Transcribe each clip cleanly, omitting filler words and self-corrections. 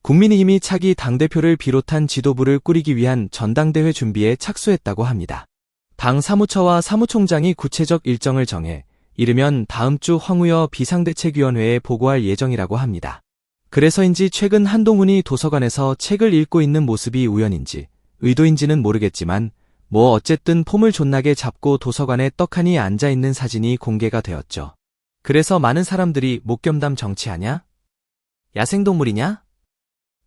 국민의힘이 차기 당대표를 비롯한 지도부를 꾸리기 위한 전당대회 준비에 착수했다고 합니다. 당 사무처와 사무총장이 구체적 일정을 정해 이르면 다음 주 황우여 비상대책위원회에 보고할 예정이라고 합니다. 그래서인지 최근 한동훈이 도서관에서 책을 읽고 있는 모습이 우연인지 의도인지는 모르겠지만 어쨌든 폼을 존나게 잡고 도서관에 떡하니 앉아있는 사진이 공개가 되었죠. 그래서 많은 사람들이 목겸담 정치하냐? 야생동물이냐?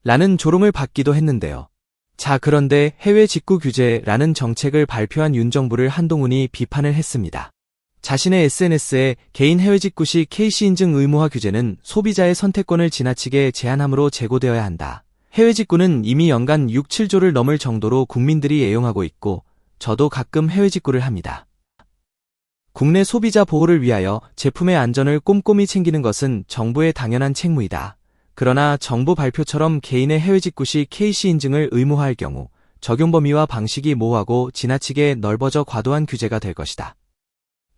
라는 조롱을 받기도 했는데요. 자, 그런데 해외 직구 규제라는 정책을 발표한 윤 정부를 한동훈이 비판을 했습니다. 자신의 SNS에 개인 해외 직구 시 KC 인증 의무화 규제는 소비자의 선택권을 지나치게 제한함으로 제고되어야 한다. 해외 직구는 이미 연간 6, 7조를 넘을 정도로 국민들이 애용하고 있고 저도 가끔 해외 직구를 합니다. 국내 소비자 보호를 위하여 제품의 안전을 꼼꼼히 챙기는 것은 정부의 당연한 책무이다. 그러나 정부 발표처럼 개인의 해외 직구 시 KC 인증을 의무화할 경우 적용 범위와 방식이 모호하고 지나치게 넓어져 과도한 규제가 될 것이다.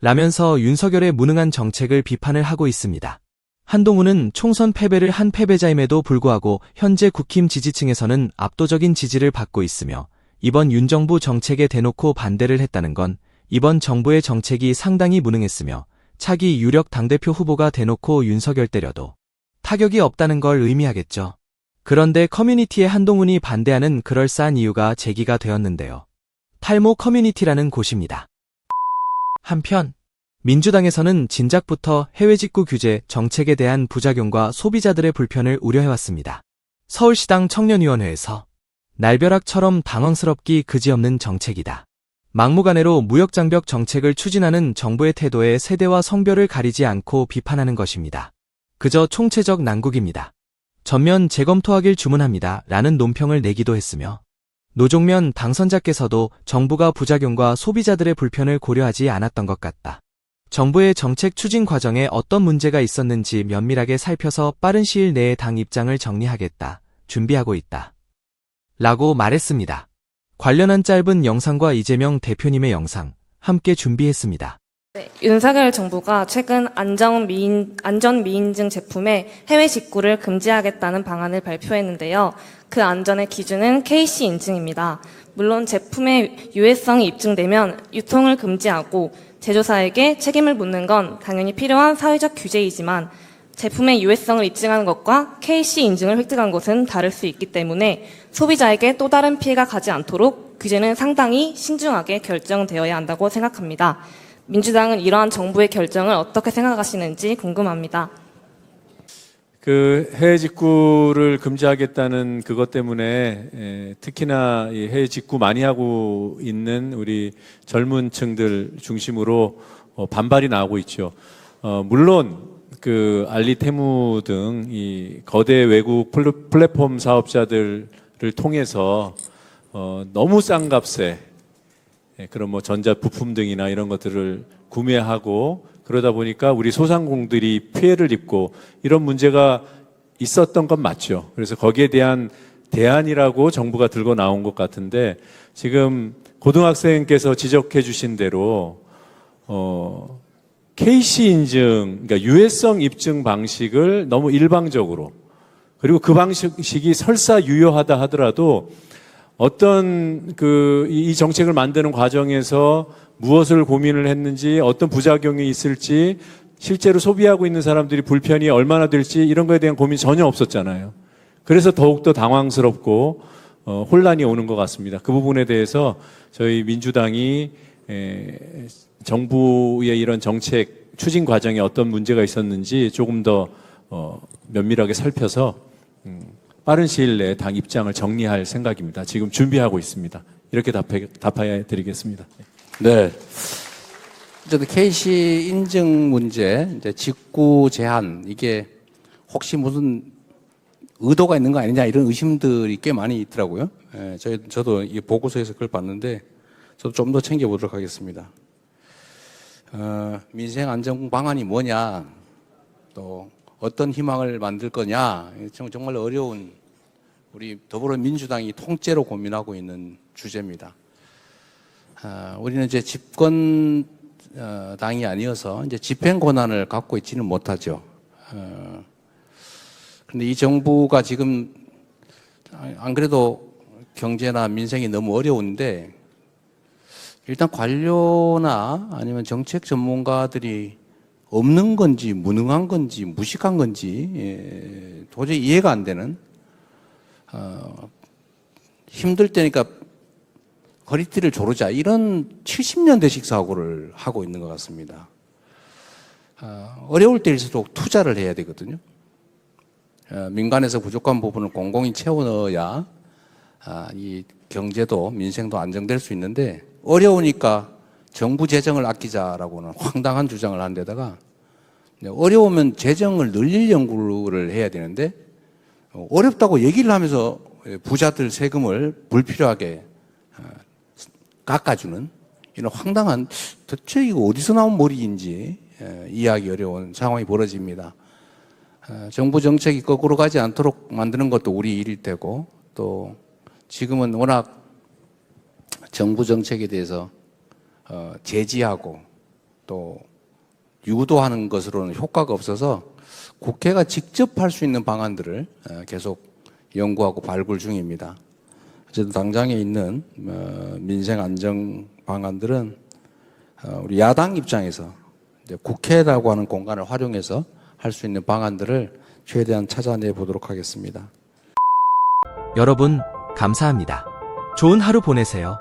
라면서 윤석열의 무능한 정책을 비판을 하고 있습니다. 한동훈은 총선 패배를 한 패배자임에도 불구하고 현재 국힘 지지층에서는 압도적인 지지를 받고 있으며 이번 윤 정부 정책에 대놓고 반대를 했다는 건 이번 정부의 정책이 상당히 무능했으며 차기 유력 당대표 후보가 대놓고 윤석열 때려도 타격이 없다는 걸 의미하겠죠. 그런데 커뮤니티에 한동훈이 반대하는 그럴싸한 이유가 제기가 되었는데요. 탈모 커뮤니티라는 곳입니다. 한편 민주당에서는 진작부터 해외 직구 규제 정책에 대한 부작용과 소비자들의 불편을 우려해왔습니다. 서울시당 청년위원회에서 날벼락처럼 당황스럽기 그지없는 정책이다. 막무가내로 무역장벽 정책을 추진하는 정부의 태도에 세대와 성별을 가리지 않고 비판하는 것입니다. 그저 총체적 난국입니다. 전면 재검토하길 주문합니다. 라는 논평을 내기도 했으며 노종면 당선자께서도 정부가 부작용과 소비자들의 불편을 고려하지 않았던 것 같다. 정부의 정책 추진 과정에 어떤 문제가 있었는지 면밀하게 살펴서 빠른 시일 내에 당 입장을 정리하겠다. 준비하고 있다. 라고 말했습니다. 관련한 짧은 영상과 이재명 대표님의 영상 함께 준비했습니다. 네, 윤석열 정부가 최근 안전미인증 제품의 해외 직구를 금지하겠다는 방안을 발표했는데요. 그 안전의 기준은 KC 인증입니다. 물론 제품의 유해성이 입증되면 유통을 금지하고 제조사에게 책임을 묻는 건 당연히 필요한 사회적 규제이지만 제품의 유해성을 입증하는 것과 KC 인증을 획득한 것은 다를 수 있기 때문에 소비자에게 또 다른 피해가 가지 않도록 규제는 상당히 신중하게 결정되어야 한다고 생각합니다. 민주당은 이러한 정부의 결정을 어떻게 생각하시는지 궁금합니다. 그 해외 직구를 금지하겠다는 그것 때문에 특히나 이 해외 직구 많이 하고 있는 우리 젊은 층들 중심으로 반발이 나오고 있죠. 물론 그 알리테무 등 이 거대 외국 플랫폼 사업자들을 통해서 너무 싼 값에 그런 전자 부품 등이나 이런 것들을 구매하고 그러다 보니까 우리 소상공들이 피해를 입고 이런 문제가 있었던 건 맞죠. 그래서 거기에 대한 대안이라고 정부가 들고 나온 것 같은데 지금 고등학생께서 지적해 주신 대로 KC 인증, 그러니까 유해성 입증 방식을 너무 일방적으로 그리고 그 방식이 설사 유효하다 하더라도 어떤 이 정책을 만드는 과정에서 무엇을 고민을 했는지 어떤 부작용이 있을지 실제로 소비하고 있는 사람들이 불편이 얼마나 될지 이런 거에 대한 고민이 전혀 없었잖아요. 그래서 더욱더 당황스럽고 혼란이 오는 것 같습니다. 그 부분에 대해서 저희 민주당이 정부의 이런 정책 추진 과정에 어떤 문제가 있었는지 조금 더 면밀하게 살펴서 빠른 시일 내에 당 입장을 정리할 생각입니다. 지금 준비하고 있습니다. 이렇게 답해 드리겠습니다. 네. 어쨌든 KC 인증 문제, 이제 직구 제한, 이게 혹시 무슨 의도가 있는 거 아니냐 이런 의심들이 꽤 많이 있더라고요. 저도 이 보고서에서 그걸 봤는데 저도 좀 더 챙겨보도록 하겠습니다. 민생 안정 방안이 뭐냐, 또 어떤 희망을 만들 거냐, 정말 어려운 우리 더불어민주당이 통째로 고민하고 있는 주제입니다. 우리는 이제 집권 당이 아니어서 이제 집행 권한을 갖고 있지는 못하죠. 그런데 이 정부가 지금 안 그래도 경제나 민생이 너무 어려운데 일단 관료나 아니면 정책 전문가들이 없는 건지 무능한 건지 무식한 건지 도저히 이해가 안 되는 힘들 때니까 허리띠를 조르자 이런 70년대식 사고를 하고 있는 것 같습니다. 어려울 때일수록 투자를 해야 되거든요. 민간에서 부족한 부분을 공공이 채워 넣어야 이 경제도 민생도 안정될 수 있는데 어려우니까 정부 재정을 아끼자라고는 황당한 주장을 한 데다가 어려우면 재정을 늘릴 연구를 해야 되는데 어렵다고 얘기를 하면서 부자들 세금을 불필요하게 깎아주는 이런 황당한 대체 이거 어디서 나온 머리인지 이해하기 어려운 상황이 벌어집니다. 정부 정책이 거꾸로 가지 않도록 만드는 것도 우리 일일 테고 또 지금은 워낙 정부 정책에 대해서 제지하고 또 유도하는 것으로는 효과가 없어서 국회가 직접 할 수 있는 방안들을 계속 연구하고 발굴 중입니다. 어쨌든 당장에 있는 민생 안정 방안들은 우리 야당 입장에서 이제 국회라고 하는 공간을 활용해서 할 수 있는 방안들을 최대한 찾아내 보도록 하겠습니다. 여러분, 감사합니다. 좋은 하루 보내세요.